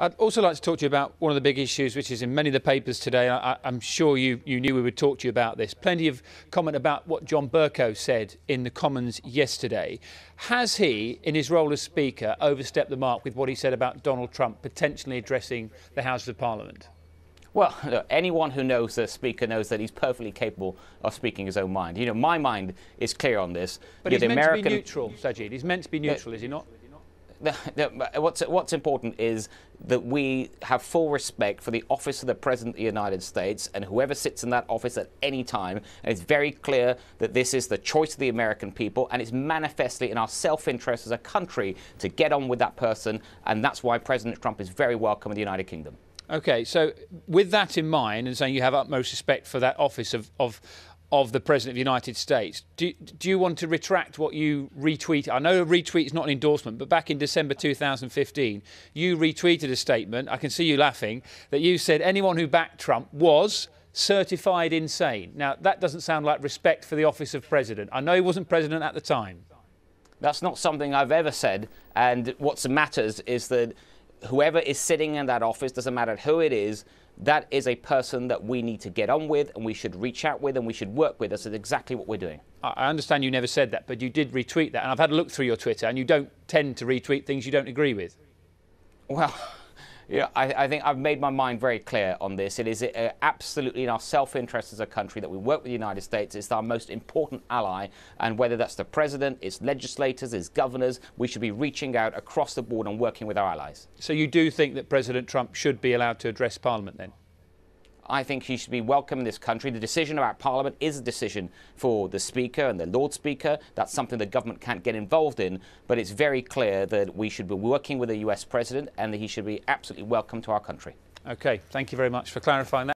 I'd also like to talk to you about one of the big issues which is in many of the papers today. I'm sure you knew we would talk to you about this. Plenty of comment about what John Bercow said in the Commons yesterday. Has he, in his role as Speaker, overstepped the mark with what he said about Donald Trump potentially addressing the Houses of Parliament? Well, look, anyone who knows the Speaker knows that he's perfectly capable of speaking his own mind. You know, my mind is clear on this. But he's meant to be neutral, Sajid. He's meant to be neutral, is he not? What's important is that we have full respect for the office of the President of the United States and whoever sits in that office at any time. And it's very clear that this is the choice of the American people, and it's manifestly in our self-interest as a country to get on with that person. And that's why President Trump is very welcome in the United Kingdom. OK, so with that in mind and saying you have utmost respect for that office of the President of the United States, do you want to retract what you retweeted? I know a retweet is not an endorsement, but back in December 2015, you retweeted a statement, I can see you laughing, that you said anyone who backed Trump was certified insane. Now, that doesn't sound like respect for the office of President. I know he wasn't President at the time. That's not something I've ever said, and what matters is that whoever is sitting in that office, doesn't matter who it is, that is a person that we need to get on with and we should reach out with and we should work with. That's exactly what we're doing. I understand you never said that, but you did retweet that. And I've had a look through your Twitter and you don't tend to retweet things you don't agree with. Well, yeah, I think I've made my mind very clear on this. It is absolutely in our self-interest as a country that we work with the United States. It's our most important ally. And whether that's the President, its legislators, its governors, we should be reaching out across the board and working with our allies. So you do think that President Trump should be allowed to address Parliament then? I think he should be welcome in this country. The decision about Parliament is a decision for the Speaker and the Lord Speaker. That's something the government can't get involved in. But it's very clear that we should be working with the US President and that he should be absolutely welcome to our country. OK, thank you very much for clarifying that.